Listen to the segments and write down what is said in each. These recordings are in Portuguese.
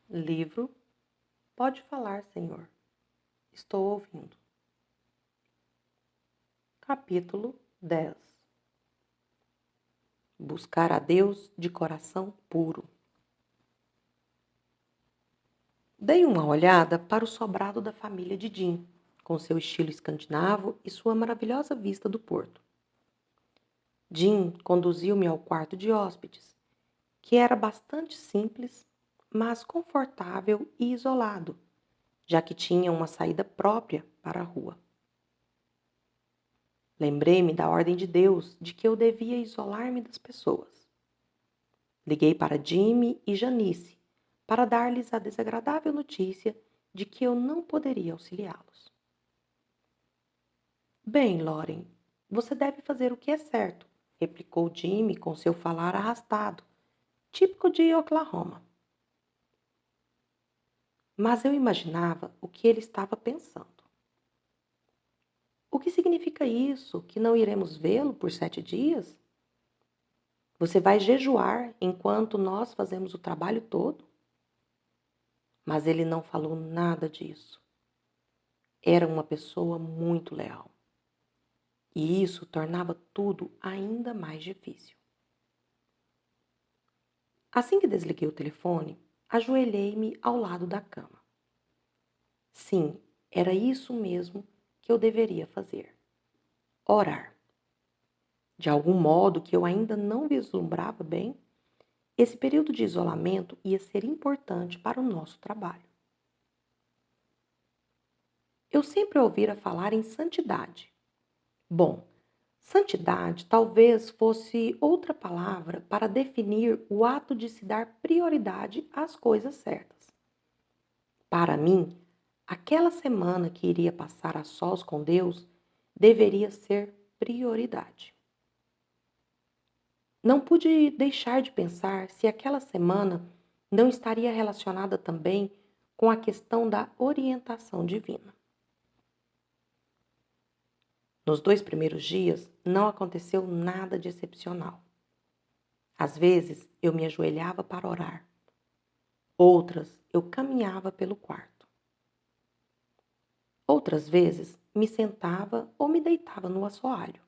Livro Pode Falar, Senhor. Estou ouvindo. Capítulo 10. Buscar a Deus de coração puro. Dei uma olhada para o sobrado da família de Jim, com seu estilo escandinavo e sua maravilhosa vista do porto. Jim conduziu-me ao quarto de hóspedes, que era bastante simples, mas confortável e isolado, já que tinha uma saída própria para a rua. Lembrei-me da ordem de Deus de que eu devia isolar-me das pessoas. Liguei para Jimmy e Janice para dar-lhes a desagradável notícia de que eu não poderia auxiliá-los. Bem, Lauren, você deve fazer o que é certo, replicou Jimmy com seu falar arrastado, típico de Oklahoma. Mas eu imaginava o que ele estava pensando. O que significa isso? Que não iremos vê-lo por 7 dias? Você vai jejuar enquanto nós fazemos o trabalho todo? Mas ele não falou nada disso. Era uma pessoa muito leal. E isso tornava tudo ainda mais difícil. Assim que desliguei o telefone, ajoelhei-me ao lado da cama. Sim, era isso mesmo que eu deveria fazer. Orar. De algum modo que eu ainda não vislumbrava bem, esse período de isolamento ia ser importante para o nosso trabalho. Eu sempre ouvira falar em santidade. Bom, santidade talvez fosse outra palavra para definir o ato de se dar prioridade às coisas certas. Para mim, aquela semana que iria passar a sós com Deus deveria ser prioridade. Não pude deixar de pensar se aquela semana não estaria relacionada também com a questão da orientação divina. Nos 2 primeiros dias, não aconteceu nada de excepcional. Às vezes, eu me ajoelhava para orar. Outras, eu caminhava pelo quarto. Outras vezes, me sentava ou me deitava no assoalho.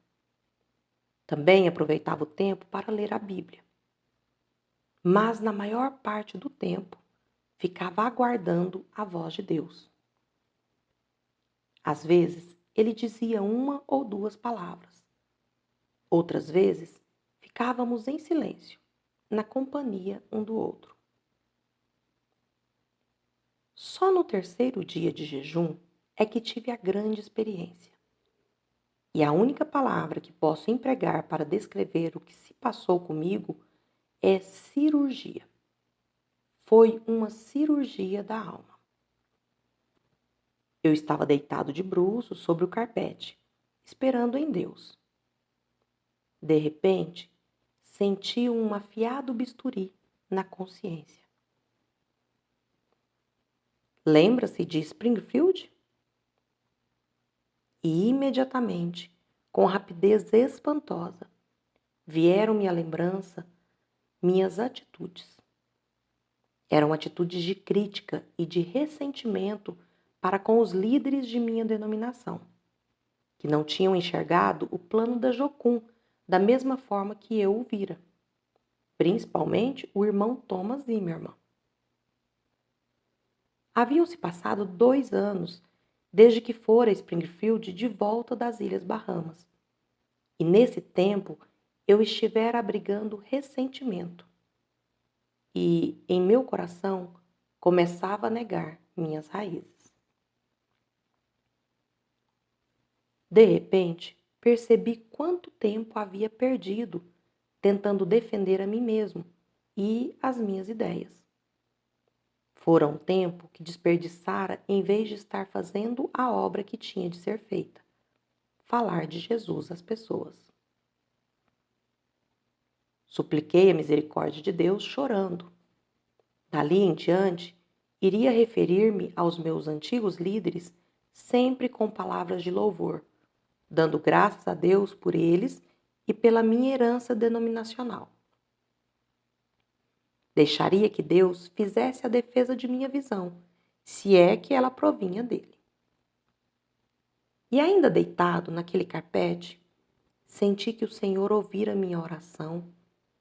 Também aproveitava o tempo para ler a Bíblia. Mas, na maior parte do tempo, ficava aguardando a voz de Deus. Às vezes, ele dizia 1 ou 2 palavras. Outras vezes, ficávamos em silêncio, na companhia um do outro. Só no 3º dia de jejum é que tive a grande experiência. E a única palavra que posso empregar para descrever o que se passou comigo é cirurgia. Foi uma cirurgia da alma. Eu estava deitado de bruços sobre o carpete, esperando em Deus. De repente, senti um afiado bisturi na consciência. Lembra-se de Springfield? E imediatamente, com rapidez espantosa, vieram-me à lembrança minhas atitudes. Eram atitudes de crítica e de ressentimento para com os líderes de minha denominação, que não tinham enxergado o plano da Jocum da mesma forma que eu o vira, principalmente o irmão Thomas Zimmerman. Haviam-se passado 2 anos desde que fora Springfield de volta das Ilhas Bahamas, e nesse tempo eu estivera abrigando ressentimento. E, em meu coração, começava a negar minhas raízes. De repente, percebi quanto tempo havia perdido tentando defender a mim mesmo e as minhas ideias. Fora um tempo que desperdiçara em vez de estar fazendo a obra que tinha de ser feita, falar de Jesus às pessoas. Supliquei a misericórdia de Deus chorando. Dali em diante, iria referir-me aos meus antigos líderes sempre com palavras de louvor, dando graças a Deus por eles e pela minha herança denominacional. Deixaria que Deus fizesse a defesa de minha visão, se é que ela provinha dele. E ainda deitado naquele carpete, senti que o Senhor ouvira minha oração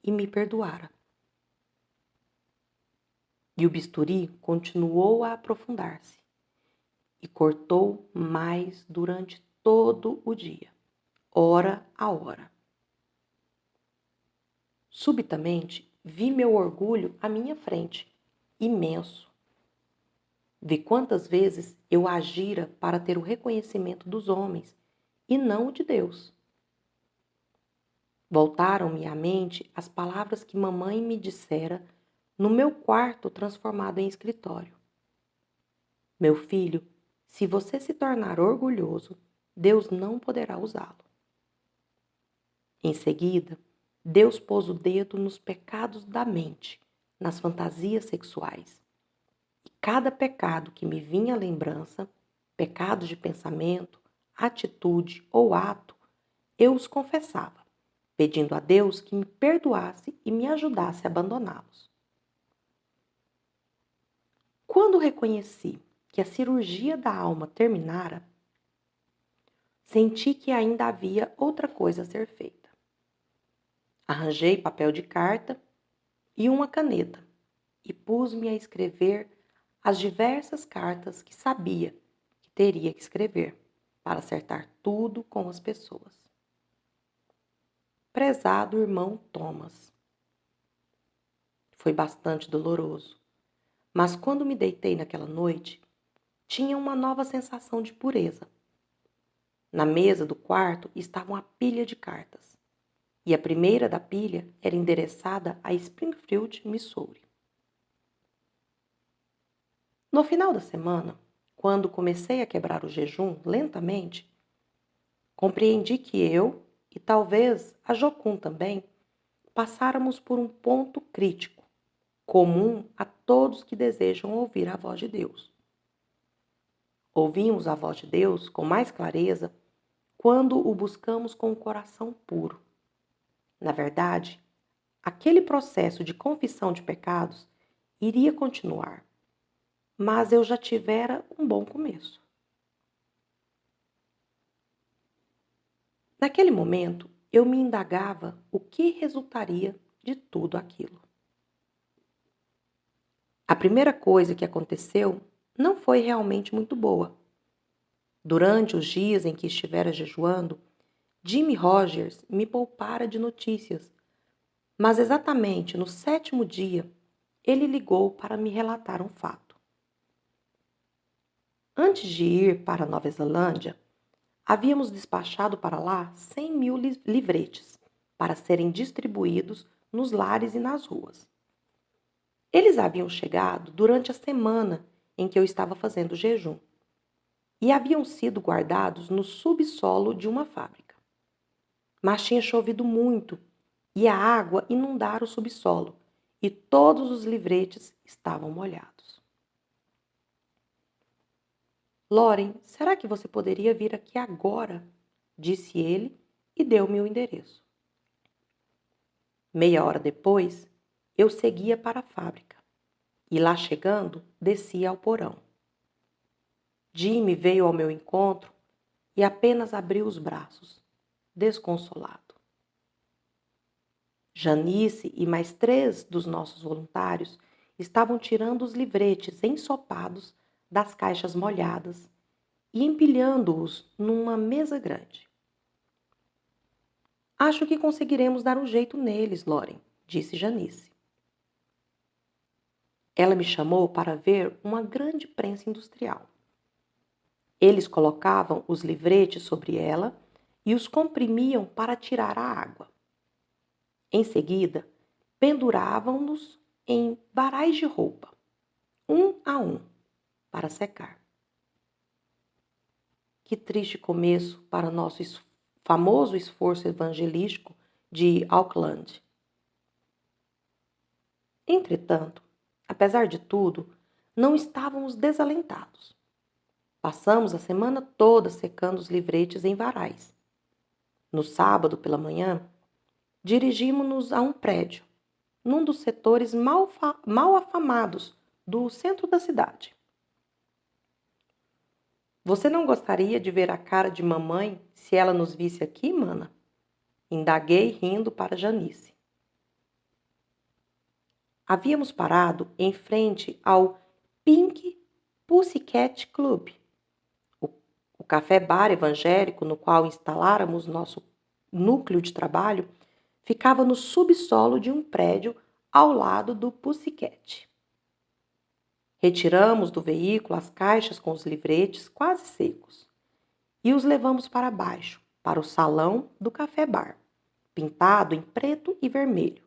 e me perdoara. E o bisturi continuou a aprofundar-se e cortou mais durante todo o dia, hora a hora. Subitamente, vi meu orgulho à minha frente, imenso. Vi quantas vezes eu agira para ter o reconhecimento dos homens e não o de Deus. Voltaram-me à mente as palavras que mamãe me dissera no meu quarto transformado em escritório. Meu filho, se você se tornar orgulhoso, Deus não poderá usá-lo. Em seguida, Deus pôs o dedo nos pecados da mente, nas fantasias sexuais. E cada pecado que me vinha à lembrança, pecados de pensamento, atitude ou ato, eu os confessava, pedindo a Deus que me perdoasse e me ajudasse a abandoná-los. Quando reconheci que a cirurgia da alma terminara, senti que ainda havia outra coisa a ser feita. Arranjei papel de carta e uma caneta e pus-me a escrever as diversas cartas que sabia que teria que escrever para acertar tudo com as pessoas. Prezado irmão Thomas, foi bastante doloroso, mas quando me deitei naquela noite, tinha uma nova sensação de pureza. Na mesa do quarto estava uma pilha de cartas, e a primeira da pilha era endereçada a Springfield, Missouri. No final da semana, quando comecei a quebrar o jejum lentamente, compreendi que eu, e talvez a Jocum também, passáramos por um ponto crítico, comum a todos que desejam ouvir a voz de Deus. Ouvimos a voz de Deus com mais clareza quando o buscamos com o coração puro. Na verdade, aquele processo de confissão de pecados iria continuar, mas eu já tivera um bom começo. Naquele momento, eu me indagava o que resultaria de tudo aquilo. A primeira coisa que aconteceu não foi realmente muito boa. Durante os dias em que estivera jejuando, Jimmy Rogers me poupara de notícias, mas exatamente no 7º dia, ele ligou para me relatar um fato. Antes de ir para a Nova Zelândia, havíamos despachado para lá 100.000 livretes para serem distribuídos nos lares e nas ruas. Eles haviam chegado durante a semana em que eu estava fazendo jejum e haviam sido guardados no subsolo de uma fábrica. Mas tinha chovido muito e a água inundara o subsolo e todos os livretes estavam molhados. Loren, será que você poderia vir aqui agora? Disse ele e deu-me o endereço. Meia hora depois, eu seguia para a fábrica e lá chegando, descia ao porão. Jimmy veio ao meu encontro e apenas abriu os braços, desconsolado. Janice e mais 3 dos nossos voluntários estavam tirando os livretes ensopados das caixas molhadas e empilhando-os numa mesa grande. Acho que conseguiremos dar um jeito neles, Loren, disse Janice. Ela me chamou para ver uma grande prensa industrial. Eles colocavam os livretes sobre ela e os comprimiam para tirar a água. Em seguida, penduravam-nos em varais de roupa, um a um, para secar. Que triste começo para nosso famoso esforço evangelístico de Auckland. Entretanto, apesar de tudo, não estávamos desalentados. Passamos a semana toda secando os livretes em varais. No sábado pela manhã, dirigimos-nos a um prédio, num dos setores mal afamados do centro da cidade. Você não gostaria de ver a cara de mamãe se ela nos visse aqui, mana? Indaguei rindo para Janice. Havíamos parado em frente ao Pink Pussycat Club, o café-bar evangélico no qual instaláramos nosso núcleo de trabalho. Ficava no subsolo de um prédio ao lado do Pussycat. Retiramos do veículo as caixas com os livretes quase secos e os levamos para baixo, para o salão do café-bar, pintado em preto e vermelho,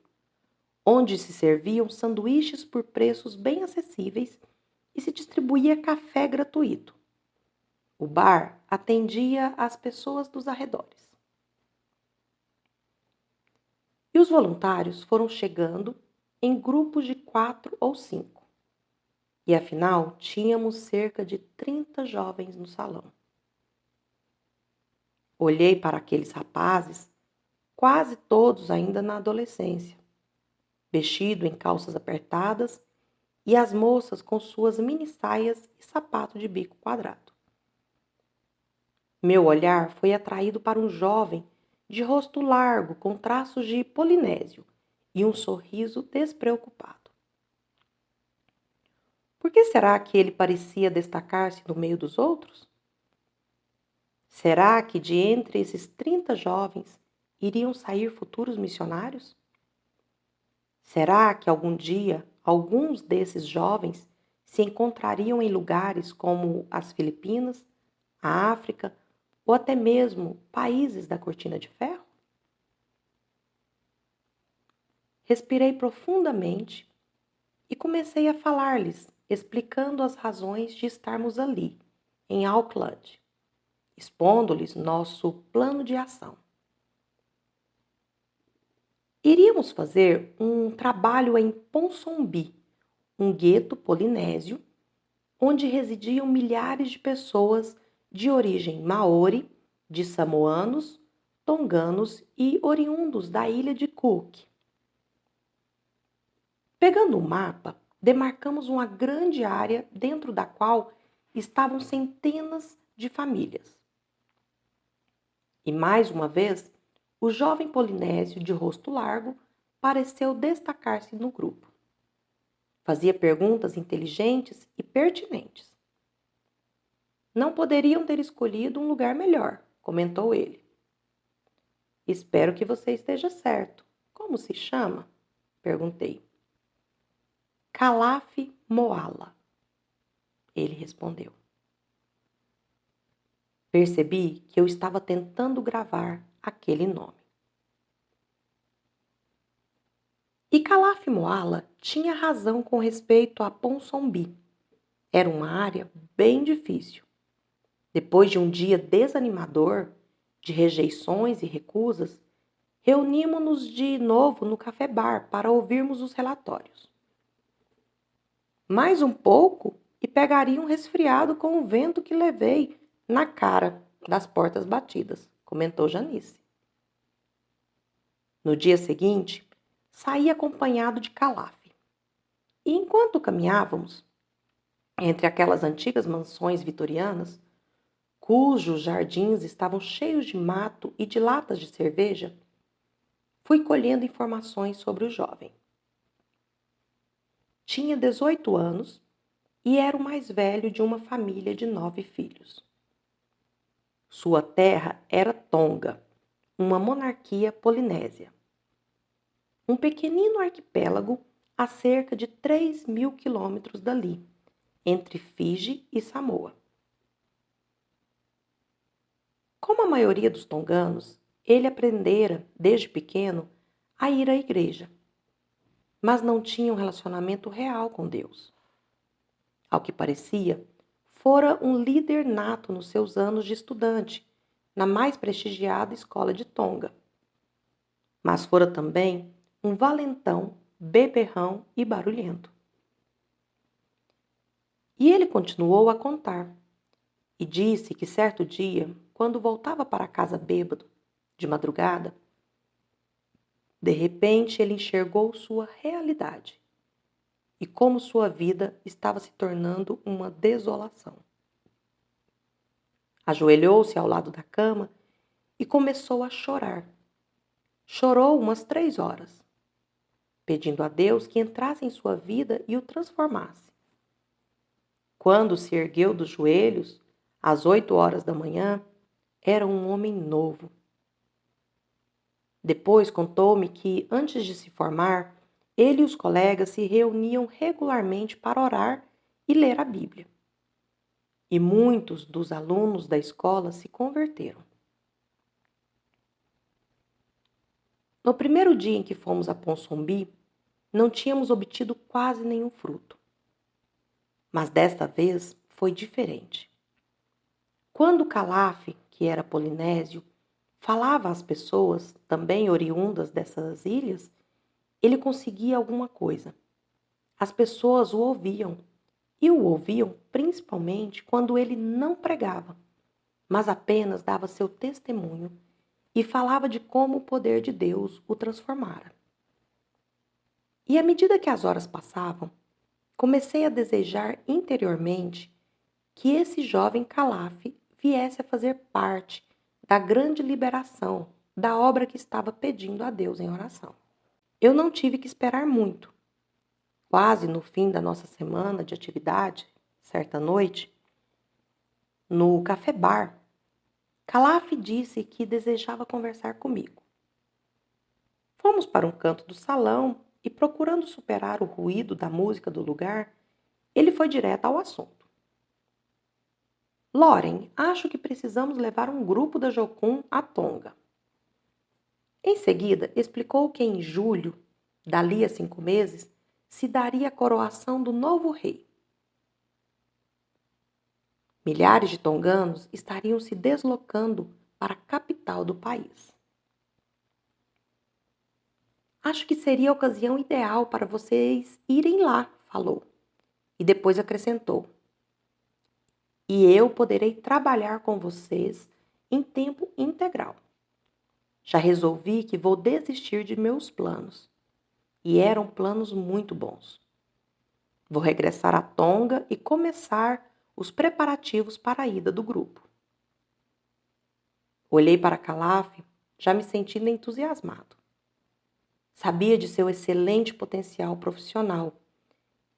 onde se serviam sanduíches por preços bem acessíveis e se distribuía café gratuito. O bar atendia as pessoas dos arredores. E os voluntários foram chegando em grupos de 4 ou 5. E afinal, tínhamos cerca de 30 jovens no salão. Olhei para aqueles rapazes, quase todos ainda na adolescência, vestido em calças apertadas, e as moças com suas mini-saias e sapato de bico quadrado. Meu olhar foi atraído para um jovem de rosto largo, com traços de polinésio e um sorriso despreocupado. Por que será que ele parecia destacar-se no meio dos outros? Será que de entre esses 30 jovens iriam sair futuros missionários? Será que algum dia alguns desses jovens se encontrariam em lugares como as Filipinas, a África ou até mesmo países da Cortina de Ferro? Respirei profundamente e comecei a falar-lhes, explicando as razões de estarmos ali, em Auckland, expondo-lhes nosso plano de ação. Iríamos fazer um trabalho em Ponsonby, um gueto polinésio, onde residiam milhares de pessoas de origem maori, de samoanos, tonganos e oriundos da ilha de Cook. Pegando um mapa, demarcamos uma grande área dentro da qual estavam centenas de famílias. E mais uma vez, o jovem polinésio de rosto largo pareceu destacar-se no grupo. Fazia perguntas inteligentes e pertinentes. Não poderiam ter escolhido um lugar melhor, comentou ele. Espero que você esteja certo. Como se chama? Perguntei. Kalafi Moala, ele respondeu. Percebi que eu estava tentando gravar aquele nome. E Kalafi Moala tinha razão com respeito a Ponsonby. Era uma área bem difícil. Depois de um dia desanimador, de rejeições e recusas, reunimos-nos de novo no café-bar para ouvirmos os relatórios. Mais um pouco e pegaria um resfriado com o vento que levei na cara das portas batidas, comentou Janice. No dia seguinte, saí acompanhado de Kalafi. E enquanto caminhávamos entre aquelas antigas mansões vitorianas, cujos jardins estavam cheios de mato e de latas de cerveja, fui colhendo informações sobre o jovem. Tinha 18 anos e era o mais velho de uma família de 9 filhos. Sua terra era Tonga, uma monarquia polinésia. Um pequenino arquipélago a cerca de 3.000 quilômetros dali, entre Fiji e Samoa. Como a maioria dos tonganos, ele aprendera, desde pequeno, a ir à igreja, mas não tinha um relacionamento real com Deus. Ao que parecia, fora um líder nato nos seus anos de estudante, na mais prestigiada escola de Tonga. Mas fora também um valentão, beberrão e barulhento. E ele continuou a contar, e disse que certo dia, quando voltava para casa bêbado, de madrugada, De repente, ele enxergou sua realidade e como sua vida estava se tornando uma desolação. Ajoelhou-se ao lado da cama e começou a chorar. Chorou umas 3 horas, pedindo a Deus que entrasse em sua vida e o transformasse. Quando se ergueu dos joelhos, às 8 horas da manhã, era um homem novo. Depois contou-me que, antes de se formar, ele e os colegas se reuniam regularmente para orar e ler a Bíblia. E muitos dos alunos da escola se converteram. No primeiro dia em que fomos a Ponsomby, não tínhamos obtido quase nenhum fruto. Mas desta vez foi diferente. Quando Calaf, que era polinésio, falava às pessoas, também oriundas dessas ilhas, ele conseguia alguma coisa. As pessoas o ouviam, e o ouviam principalmente quando ele não pregava, mas apenas dava seu testemunho e falava de como o poder de Deus o transformara. E à medida que as horas passavam, comecei a desejar interiormente que esse jovem Calaf viesse a fazer parte da grande liberação da obra que estava pedindo a Deus em oração. Eu não tive que esperar muito. Quase no fim da nossa semana de atividade, certa noite, no café bar, Calaf disse que desejava conversar comigo. Fomos para um canto do salão e, procurando superar o ruído da música do lugar, ele foi direto ao assunto. Loren, acho que precisamos levar um grupo da Jocum a Tonga. Em seguida, explicou que em julho, dali a 5 meses, se daria a coroação do novo rei. Milhares de tonganos estariam se deslocando para a capital do país. Acho que seria a ocasião ideal para vocês irem lá, falou. E depois acrescentou. E eu poderei trabalhar com vocês em tempo integral. Já resolvi que vou desistir de meus planos. E eram planos muito bons. Vou regressar a Tonga e começar os preparativos para a ida do grupo. Olhei para Calaf, já me sentindo entusiasmado. Sabia de seu excelente potencial profissional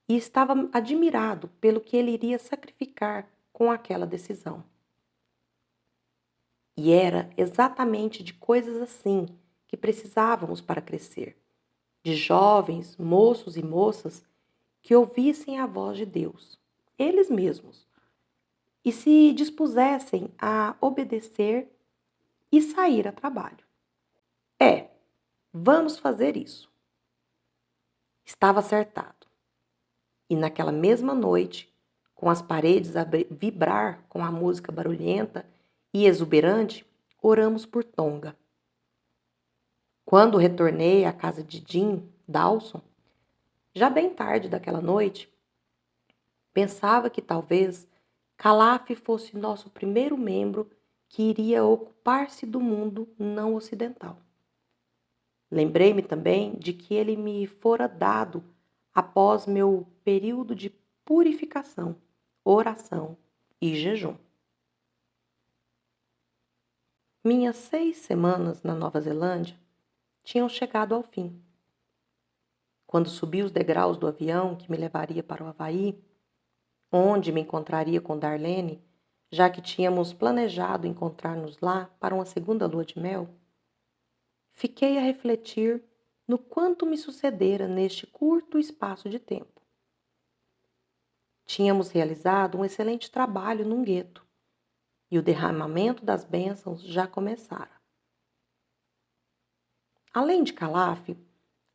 e estava admirado pelo que ele iria sacrificar com aquela decisão. E era exatamente de coisas assim que precisávamos para crescer. De jovens, moços e moças que ouvissem a voz de Deus, eles mesmos, e se dispusessem a obedecer e sair a trabalho. Vamos fazer isso. Estava acertado. E naquela mesma noite, com as paredes a vibrar com a música barulhenta e exuberante, oramos por Tonga. Quando retornei à casa de Jim Dawson, já bem tarde daquela noite, pensava que talvez Calaf fosse nosso primeiro membro que iria ocupar-se do mundo não ocidental. Lembrei-me também de que ele me fora dado após meu período de purificação, oração e jejum. Minhas 6 semanas na Nova Zelândia tinham chegado ao fim. Quando subi os degraus do avião que me levaria para o Havaí, onde me encontraria com Darlene, já que tínhamos planejado encontrar-nos lá para uma segunda lua de mel, fiquei a refletir no quanto me sucedera neste curto espaço de tempo. Tínhamos realizado um excelente trabalho num gueto, e o derramamento das bênçãos já começara. Além de Calaf,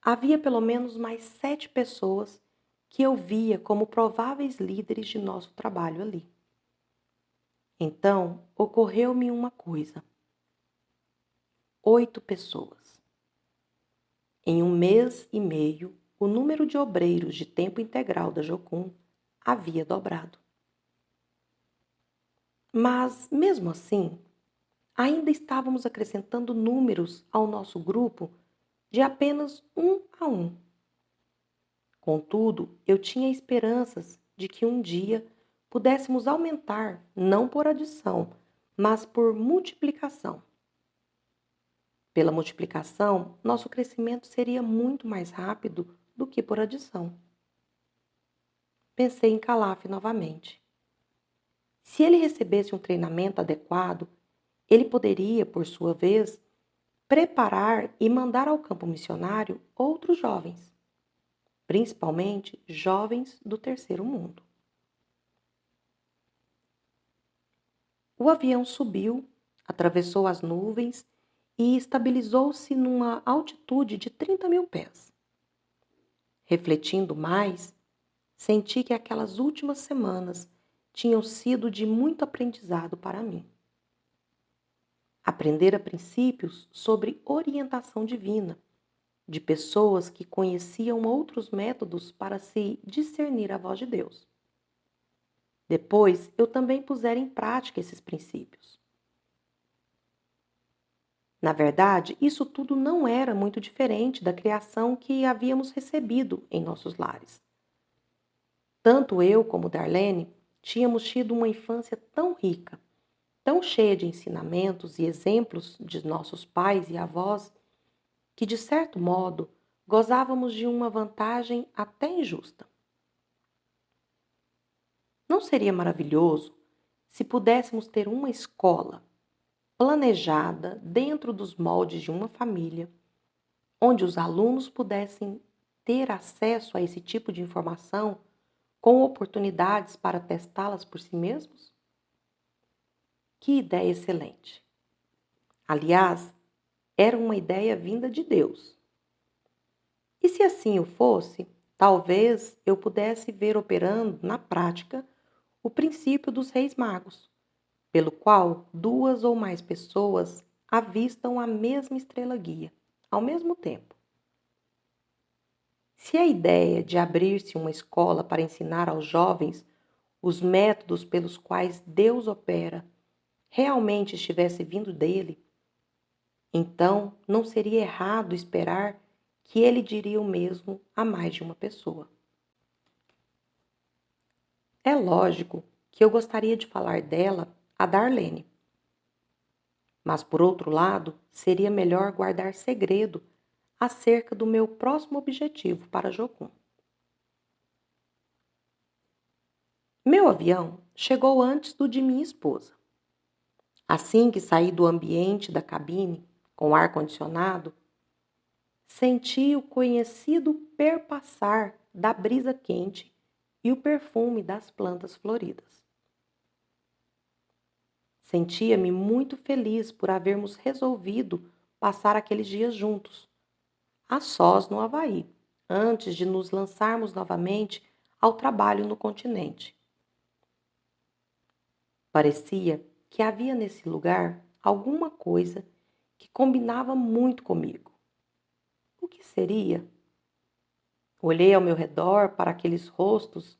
havia pelo menos mais 7 pessoas que eu via como prováveis líderes de nosso trabalho ali. Então, ocorreu-me uma coisa. 8 pessoas. Em 1 mês e meio, o número de obreiros de tempo integral da Jocum havia dobrado. Mas, mesmo assim, ainda estávamos acrescentando números ao nosso grupo de apenas 1 a 1. Contudo, eu tinha esperanças de que um dia pudéssemos aumentar, não por adição, mas por multiplicação. Pela multiplicação, nosso crescimento seria muito mais rápido do que por adição. Pensei em Calaf novamente. Se ele recebesse um treinamento adequado, ele poderia, por sua vez, preparar e mandar ao campo missionário outros jovens, principalmente jovens do terceiro mundo. O avião subiu, atravessou as nuvens e estabilizou-se numa altitude de 30.000 pés. Refletindo mais, senti que aquelas últimas semanas tinham sido de muito aprendizado para mim. Aprendera princípios sobre orientação divina, de pessoas que conheciam outros métodos para se discernir a voz de Deus. Depois, eu também pusera em prática esses princípios. Na verdade, isso tudo não era muito diferente da criação que havíamos recebido em nossos lares. Tanto eu como Darlene tínhamos tido uma infância tão rica, tão cheia de ensinamentos e exemplos de nossos pais e avós, que, de certo modo, gozávamos de uma vantagem até injusta. Não seria maravilhoso se pudéssemos ter uma escola planejada dentro dos moldes de uma família, onde os alunos pudessem ter acesso a esse tipo de informação com oportunidades para testá-las por si mesmos? Que ideia excelente! Aliás, era uma ideia vinda de Deus. E se assim o fosse, talvez eu pudesse ver operando na prática o princípio dos reis magos, pelo qual 2 ou mais pessoas avistam a mesma estrela-guia, ao mesmo tempo. Se a ideia de abrir-se uma escola para ensinar aos jovens os métodos pelos quais Deus opera realmente estivesse vindo dele, então não seria errado esperar que ele diria o mesmo a mais de uma pessoa. É lógico que eu gostaria de falar dela a Darlene. Mas, por outro lado, seria melhor guardar segredo acerca do meu próximo objetivo para Jocum. Meu avião chegou antes do de minha esposa. Assim que saí do ambiente da cabine, com ar-condicionado, senti o conhecido perpassar da brisa quente e o perfume das plantas floridas. Sentia-me muito feliz por havermos resolvido passar aqueles dias juntos, a sós no Havaí, antes de nos lançarmos novamente ao trabalho no continente. Parecia que havia nesse lugar alguma coisa que combinava muito comigo. O que seria? Olhei ao meu redor para aqueles rostos,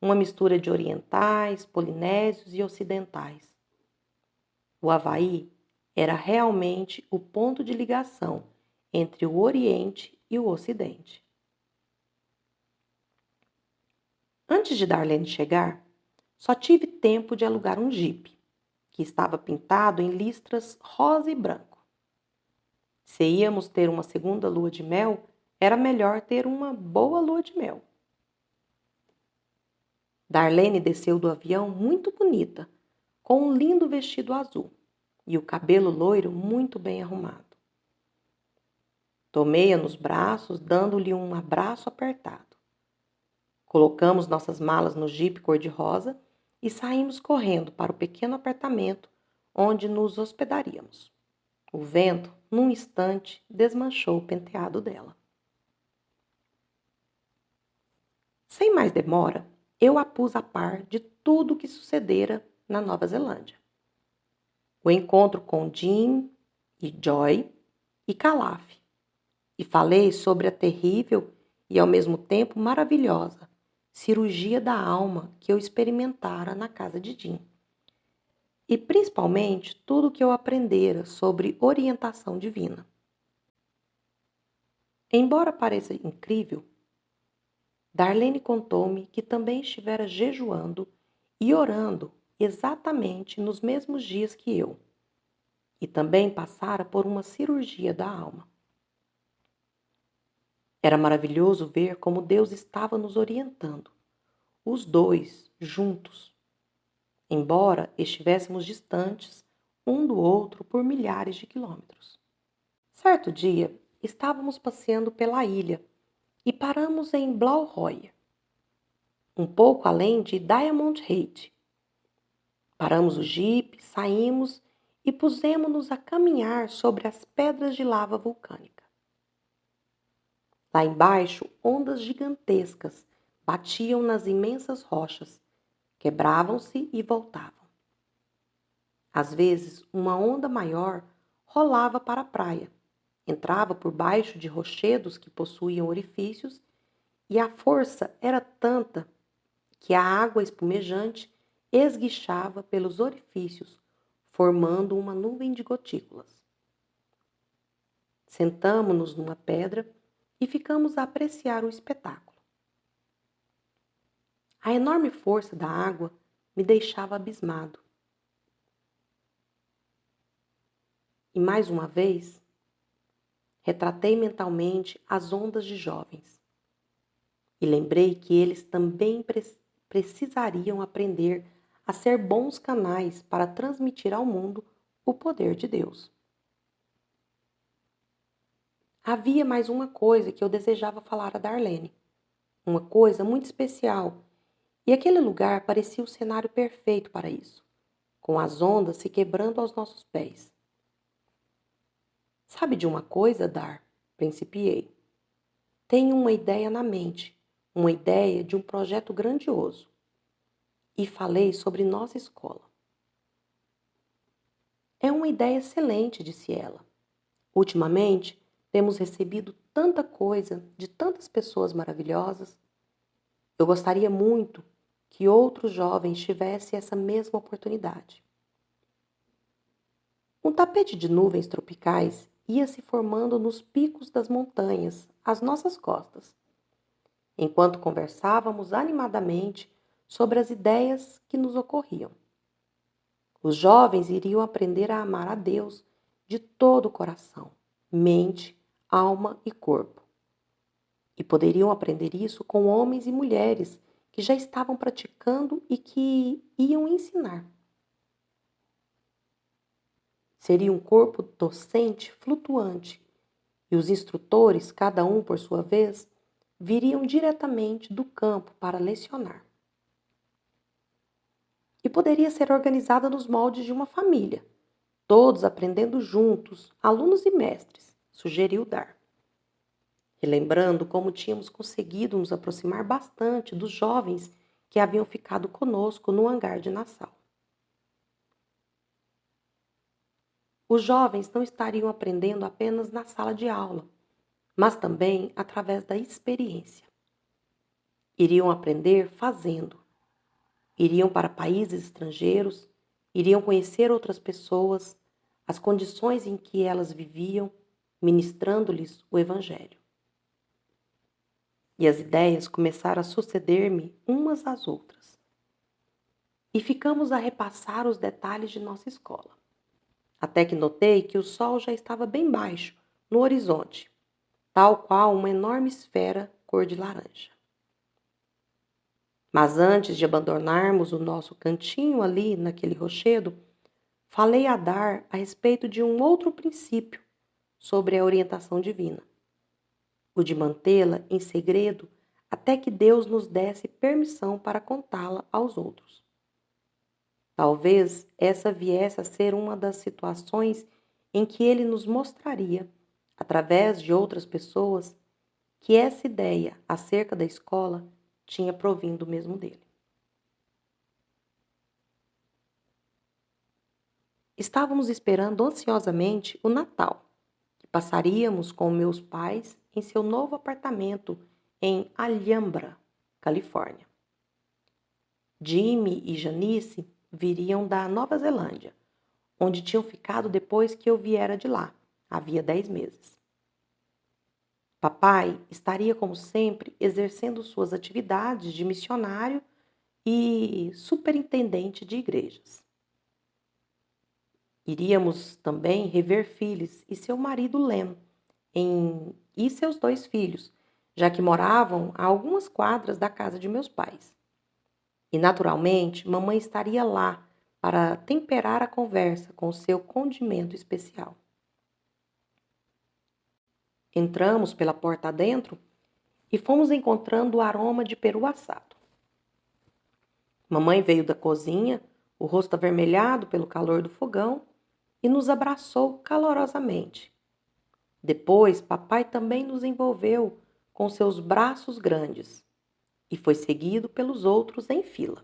uma mistura de orientais, polinésios e ocidentais. O Havaí era realmente o ponto de ligação entre o Oriente e o Ocidente. Antes de Darlene chegar, só tive tempo de alugar um jipe, que estava pintado em listras rosa e branco. Se íamos ter uma segunda lua de mel, era melhor ter uma boa lua de mel. Darlene desceu do avião muito bonita, com um lindo vestido azul e o cabelo loiro muito bem arrumado. Tomei-a nos braços, dando-lhe um abraço apertado. Colocamos nossas malas no jipe cor-de-rosa e saímos correndo para o pequeno apartamento onde nos hospedaríamos. O vento, num instante, desmanchou o penteado dela. Sem mais demora, eu a pus a par de tudo o que sucedera na Nova Zelândia. O encontro com Jim e Joy e Calaf, e falei sobre a terrível e ao mesmo tempo maravilhosa cirurgia da alma que eu experimentara na casa de Jim. E principalmente tudo o que eu aprendera sobre orientação divina. Embora pareça incrível, Darlene contou-me que também estivera jejuando e orando exatamente nos mesmos dias que eu, e também passara por uma cirurgia da alma. Era maravilhoso ver como Deus estava nos orientando, os dois juntos, embora estivéssemos distantes um do outro por milhares de quilômetros. Certo dia, estávamos passeando pela ilha e paramos em Blauroia, um pouco além de Diamond Head. Paramos o jipe, saímos e pusemos-nos a caminhar sobre as pedras de lava vulcânica. Lá embaixo, ondas gigantescas batiam nas imensas rochas, quebravam-se e voltavam. Às vezes, uma onda maior rolava para a praia, entrava por baixo de rochedos que possuíam orifícios, e a força era tanta que a água espumejante esguichava pelos orifícios, formando uma nuvem de gotículas. Sentamo-nos numa pedra e ficamos a apreciar o espetáculo. A enorme força da água me deixava abismado. E mais uma vez, retratei mentalmente as ondas de jovens. E lembrei que eles também precisariam aprender a ser bons canais para transmitir ao mundo o poder de Deus. Havia mais uma coisa que eu desejava falar a Darlene. Uma coisa muito especial. E aquele lugar parecia o cenário perfeito para isso, com as ondas se quebrando aos nossos pés. Sabe de uma coisa, Dar? Principiei. Tenho uma ideia na mente, uma ideia de um projeto grandioso. E falei sobre nossa escola. É uma ideia excelente, disse ela. Ultimamente, temos recebido tanta coisa de tantas pessoas maravilhosas. Eu gostaria muito que outros jovens tivessem essa mesma oportunidade. Um tapete de nuvens tropicais ia se formando nos picos das montanhas, às nossas costas, enquanto conversávamos animadamente sobre as ideias que nos ocorriam. Os jovens iriam aprender a amar a Deus de todo o coração, mente, alma e corpo. E poderiam aprender isso com homens e mulheres que já estavam praticando e que iam ensinar. Seria um corpo docente flutuante, e os instrutores, cada um por sua vez, viriam diretamente do campo para lecionar. E poderia ser organizada nos moldes de uma família, todos aprendendo juntos, alunos e mestres, sugeriu Dar. Relembrando como tínhamos conseguido nos aproximar bastante dos jovens que haviam ficado conosco no hangar de Nassau. Os jovens não estariam aprendendo apenas na sala de aula, mas também através da experiência. Iriam aprender fazendo. Iriam para países estrangeiros, iriam conhecer outras pessoas, as condições em que elas viviam, ministrando-lhes o Evangelho. E as ideias começaram a suceder-me umas às outras. E ficamos a repassar os detalhes de nossa escola. Até que notei que o sol já estava bem baixo, no horizonte, tal qual uma enorme esfera cor de laranja. Mas antes de abandonarmos o nosso cantinho ali naquele rochedo, falei a Dar a respeito de um outro princípio sobre a orientação divina, o de mantê-la em segredo até que Deus nos desse permissão para contá-la aos outros. Talvez essa viesse a ser uma das situações em que ele nos mostraria, através de outras pessoas, que essa ideia acerca da escola tinha provindo mesmo dele. Estávamos esperando ansiosamente o Natal, que passaríamos com meus pais em seu novo apartamento em Alhambra, Califórnia. Jimmy e Janice viriam da Nova Zelândia, onde tinham ficado depois que eu viera de lá, havia 10 meses. Papai estaria, como sempre, exercendo suas atividades de missionário e superintendente de igrejas. Iríamos também rever Phyllis e seu marido Lem e seus 2 filhos, já que moravam a algumas quadras da casa de meus pais. E, naturalmente, mamãe estaria lá para temperar a conversa com seu condimento especial. Entramos pela porta adentro e fomos encontrando o aroma de peru assado. Mamãe veio da cozinha, o rosto avermelhado pelo calor do fogão, e nos abraçou calorosamente. Depois, papai também nos envolveu com seus braços grandes e foi seguido pelos outros em fila.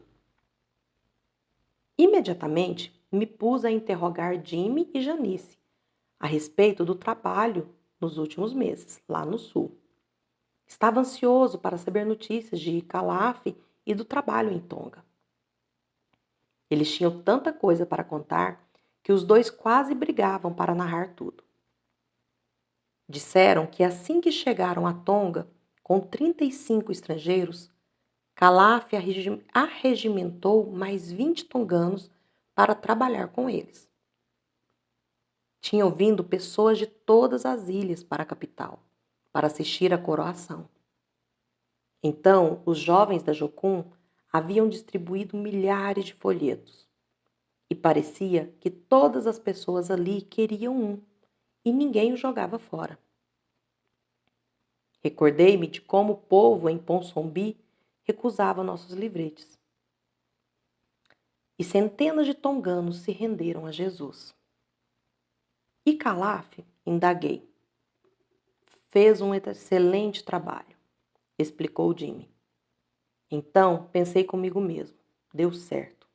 Imediatamente, me pus a interrogar Jimmy e Janice a respeito do trabalho nos últimos meses, lá no sul. Estava ansioso para saber notícias de Calaf e do trabalho em Tonga. Eles tinham tanta coisa para contar que os dois quase brigavam para narrar tudo. Disseram que assim que chegaram a Tonga, com 35 estrangeiros, Calaf arregimentou mais 20 tonganos para trabalhar com eles. Tinham vindo pessoas de todas as ilhas para a capital, para assistir à coroação. Então, os jovens da Jocum haviam distribuído milhares de folhetos. E parecia que todas as pessoas ali queriam um, e ninguém o jogava fora. Recordei-me de como o povo em Ponsonby recusava nossos livretes. E centenas de tonganos se renderam a Jesus. E Calaf, indaguei. Fez um excelente trabalho, explicou Jimmy. Então pensei comigo mesmo, deu certo.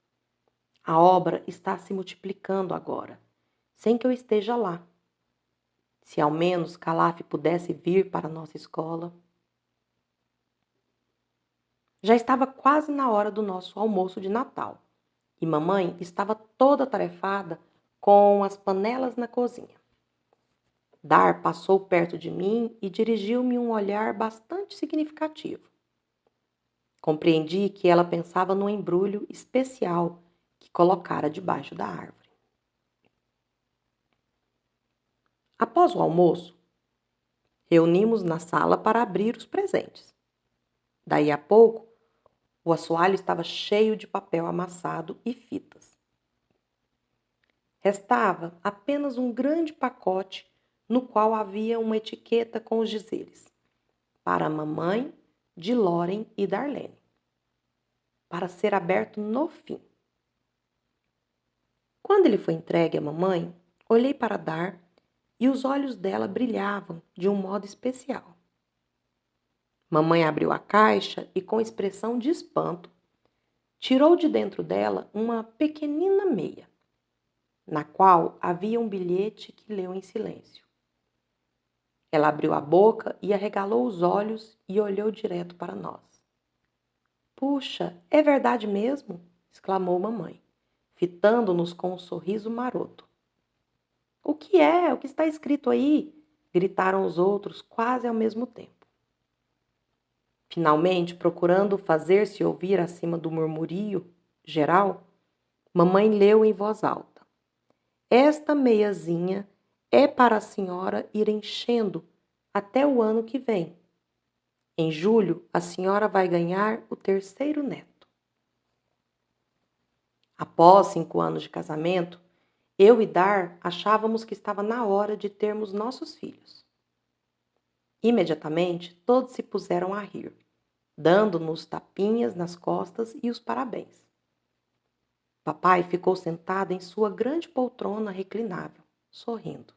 A obra está se multiplicando agora, sem que eu esteja lá. Se ao menos Calaf pudesse vir para a nossa escola. Já estava quase na hora do nosso almoço de Natal e mamãe estava toda atarefada com as panelas na cozinha. Dar passou perto de mim e dirigiu-me um olhar bastante significativo. Compreendi que ela pensava no embrulho especial que colocara debaixo da árvore. Após o almoço, reunimos na sala para abrir os presentes. Daí a pouco, o assoalho estava cheio de papel amassado e fitas. Restava apenas um grande pacote no qual havia uma etiqueta com os dizeres: para a mamãe, de Loren e Darlene, para ser aberto no fim. Quando ele foi entregue à mamãe, olhei para Dar e os olhos dela brilhavam de um modo especial. Mamãe abriu a caixa e, com expressão de espanto, tirou de dentro dela uma pequenina meia, na qual havia um bilhete que leu em silêncio. Ela abriu a boca e arregalou os olhos e olhou direto para nós. Puxa, é verdade mesmo? Exclamou mamãe, fitando-nos com um sorriso maroto. O que é? O que está escrito aí? Gritaram os outros quase ao mesmo tempo. Finalmente, procurando fazer-se ouvir acima do murmurio geral, mamãe leu em voz alta. Esta meiazinha é para a senhora ir enchendo até o ano que vem. Em julho, a senhora vai ganhar o 3º neto. Após 5 anos de casamento, eu e Dar achávamos que estava na hora de termos nossos filhos. Imediatamente, todos se puseram a rir, dando-nos tapinhas nas costas e os parabéns. Papai ficou sentado em sua grande poltrona reclinável, sorrindo.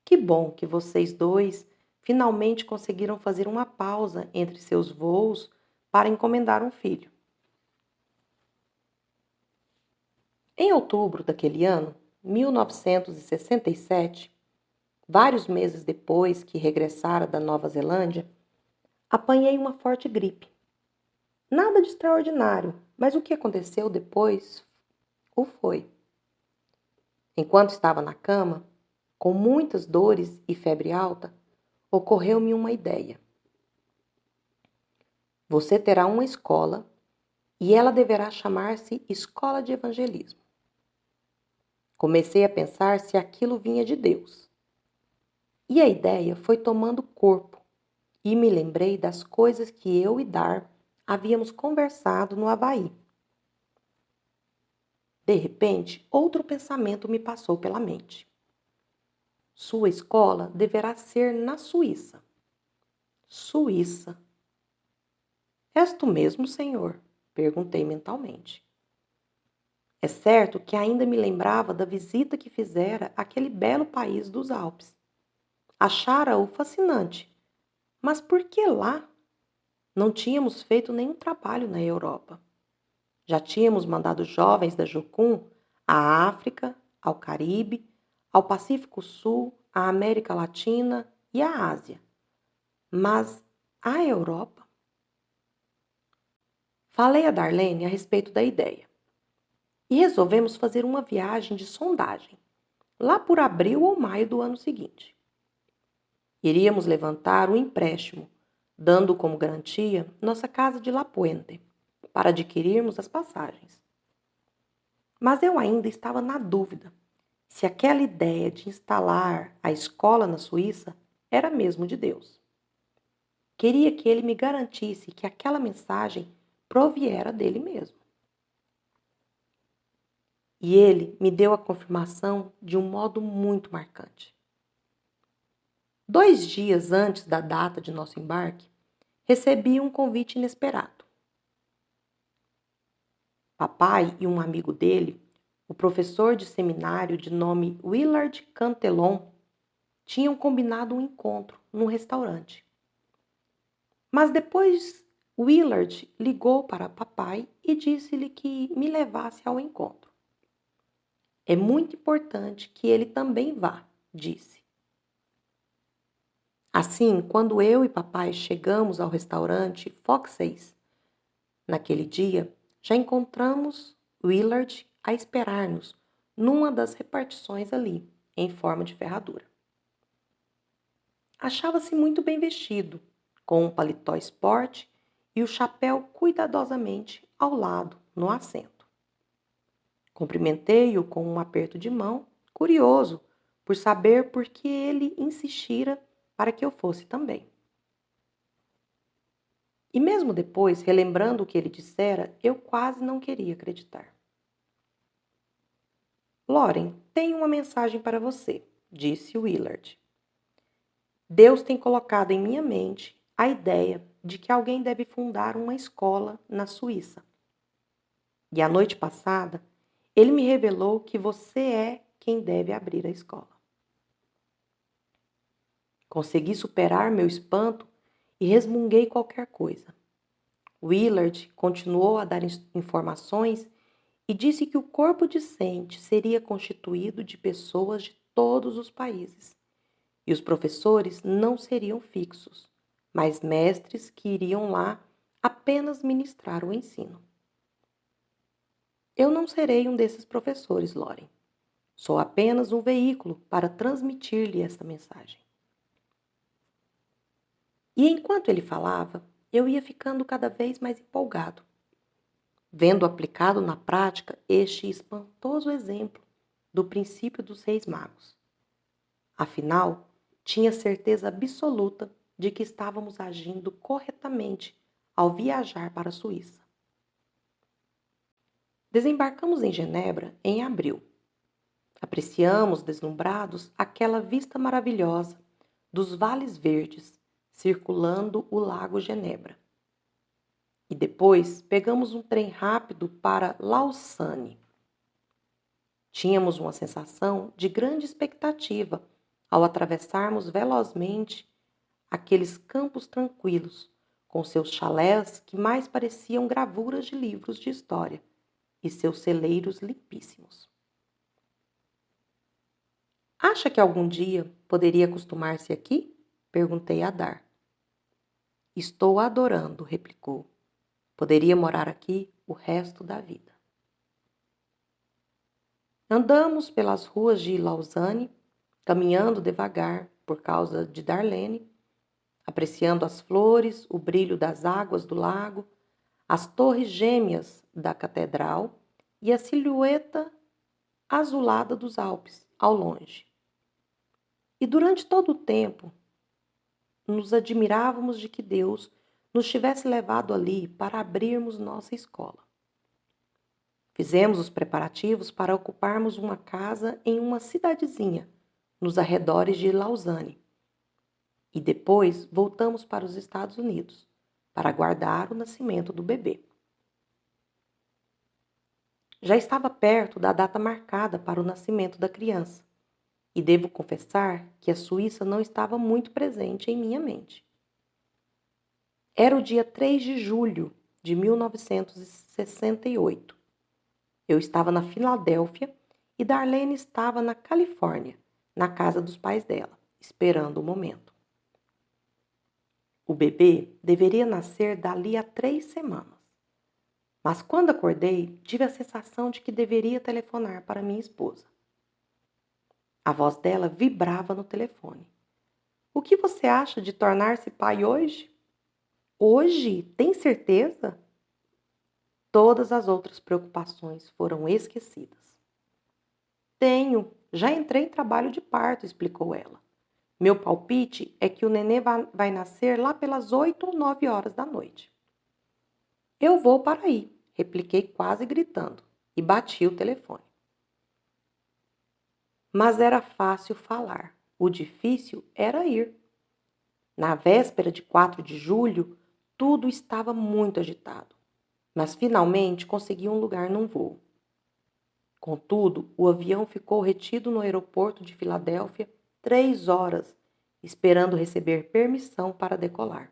Que bom que vocês dois finalmente conseguiram fazer uma pausa entre seus voos para encomendar um filho. Em outubro daquele ano, 1967, vários meses depois que regressara da Nova Zelândia, apanhei uma forte gripe. Nada de extraordinário, mas o que aconteceu depois foi. Enquanto estava na cama, com muitas dores e febre alta, ocorreu-me uma ideia. Você terá uma escola e ela deverá chamar-se Escola de Evangelismo. Comecei a pensar se aquilo vinha de Deus. E a ideia foi tomando corpo e me lembrei das coisas que eu e Dar havíamos conversado no Havaí. De repente, outro pensamento me passou pela mente. Sua escola deverá ser na Suíça. Suíça. És tu mesmo, senhor? Perguntei mentalmente. É certo que ainda me lembrava da visita que fizera àquele belo país dos Alpes. Achara-o fascinante. Mas por que lá? Não tínhamos feito nenhum trabalho na Europa. Já tínhamos mandado jovens da Jocum à África, ao Caribe, ao Pacífico Sul, à América Latina e à Ásia. Mas a Europa? Falei a Darlene a respeito da ideia. E resolvemos fazer uma viagem de sondagem, lá por abril ou maio do ano seguinte. Iríamos levantar um empréstimo, dando como garantia nossa casa de La Puente, para adquirirmos as passagens. Mas eu ainda estava na dúvida se aquela ideia de instalar a escola na Suíça era mesmo de Deus. Queria que ele me garantisse que aquela mensagem proviera dele mesmo. E ele me deu a confirmação de um modo muito marcante. 2 dias antes da data de nosso embarque, recebi um convite inesperado. Papai e um amigo dele, o professor de seminário de nome Willard Cantillon, tinham combinado um encontro num restaurante. Mas depois Willard ligou para papai e disse-lhe que me levasse ao encontro. É muito importante que ele também vá, disse. Assim, quando eu e papai chegamos ao restaurante Fox's, naquele dia, já encontramos Willard a esperar-nos numa das repartições ali, em forma de ferradura. Achava-se muito bem vestido, com um paletó esporte e o chapéu cuidadosamente ao lado, no assento. Cumprimentei-o com um aperto de mão, curioso por saber por que ele insistira para que eu fosse também. E mesmo depois, relembrando o que ele dissera, eu quase não queria acreditar. Lauren, tenho uma mensagem para você, disse Willard. Deus tem colocado em minha mente a ideia de que alguém deve fundar uma escola na Suíça. E a noite passada, ele me revelou que você é quem deve abrir a escola. Consegui superar meu espanto e resmunguei qualquer coisa. Willard continuou a dar informações e disse que o corpo discente seria constituído de pessoas de todos os países. E os professores não seriam fixos, mas mestres que iriam lá apenas ministrar o ensino. Eu não serei um desses professores, Lauren. Sou apenas um veículo para transmitir-lhe esta mensagem. E enquanto ele falava, eu ia ficando cada vez mais empolgado, vendo aplicado na prática este espantoso exemplo do princípio dos Reis Magos. Afinal, tinha certeza absoluta de que estávamos agindo corretamente ao viajar para a Suíça. Desembarcamos em Genebra em abril. Apreciamos, deslumbrados, aquela vista maravilhosa dos vales verdes circulando o lago Genebra. E depois pegamos um trem rápido para Lausanne. Tínhamos uma sensação de grande expectativa ao atravessarmos velozmente aqueles campos tranquilos, com seus chalés que mais pareciam gravuras de livros de história e seus celeiros limpíssimos. Acha que algum dia poderia acostumar-se aqui? Perguntei a Dar. Estou adorando, replicou. Poderia morar aqui o resto da vida. Andamos pelas ruas de Lausanne, caminhando devagar por causa de Darlene, apreciando as flores, o brilho das águas do lago, as torres gêmeas da catedral e a silhueta azulada dos Alpes ao longe. E durante todo o tempo, nos admirávamos de que Deus nos tivesse levado ali para abrirmos nossa escola. Fizemos os preparativos para ocuparmos uma casa em uma cidadezinha, nos arredores de Lausanne. E depois voltamos para os Estados Unidos, para aguardar o nascimento do bebê. Já estava perto da data marcada para o nascimento da criança, e devo confessar que a Suíça não estava muito presente em minha mente. Era o dia 3 de julho de 1968. Eu estava na Filadélfia e Darlene estava na Califórnia, na casa dos pais dela, esperando o momento. O bebê deveria nascer dali a 3 semanas. Mas quando acordei, tive a sensação de que deveria telefonar para minha esposa. A voz dela vibrava no telefone. O que você acha de tornar-se pai hoje? Hoje? Tem certeza? Todas as outras preocupações foram esquecidas. Tenho, já entrei em trabalho de parto, explicou ela. Meu palpite é que o nenê vai nascer lá pelas 8 ou 9 horas da noite. Eu vou para aí, repliquei quase gritando, e bati o telefone. Mas era fácil falar, o difícil era ir. Na véspera de 4 de julho, tudo estava muito agitado, mas finalmente consegui um lugar num voo. Contudo, o avião ficou retido no aeroporto de Filadélfia 3 horas, esperando receber permissão para decolar.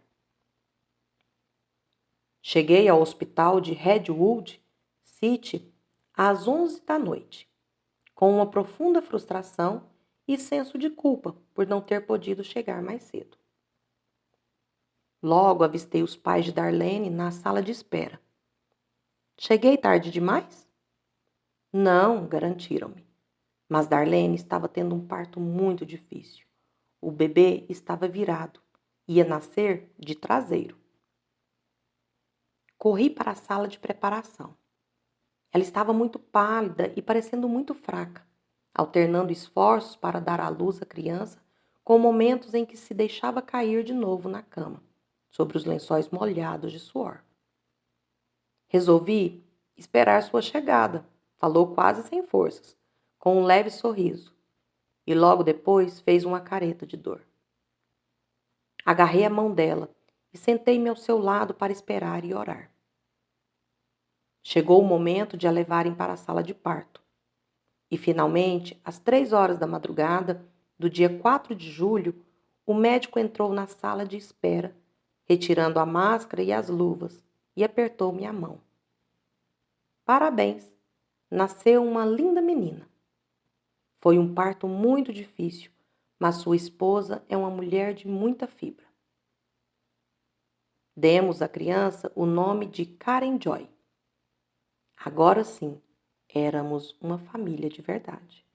Cheguei ao hospital de Redwood City às 11 da noite, com uma profunda frustração e senso de culpa por não ter podido chegar mais cedo. Logo avistei os pais de Darlene na sala de espera. Cheguei tarde demais? Não, garantiram-me. Mas Darlene estava tendo um parto muito difícil. O bebê estava virado. Ia nascer de traseiro. Corri para a sala de preparação. Ela estava muito pálida e parecendo muito fraca, alternando esforços para dar à luz a criança com momentos em que se deixava cair de novo na cama, sobre os lençóis molhados de suor. Resolvi esperar sua chegada, falou quase sem forças, com um leve sorriso, e logo depois fez uma careta de dor. Agarrei a mão dela e sentei-me ao seu lado para esperar e orar. Chegou o momento de a levarem para a sala de parto. E, finalmente, às 3 horas da madrugada do dia 4 de julho, o médico entrou na sala de espera, retirando a máscara e as luvas, e apertou-me a mão. Parabéns! Nasceu uma linda menina. Foi um parto muito difícil, mas sua esposa é uma mulher de muita fibra. Demos à criança o nome de Karen Joy. Agora sim, éramos uma família de verdade.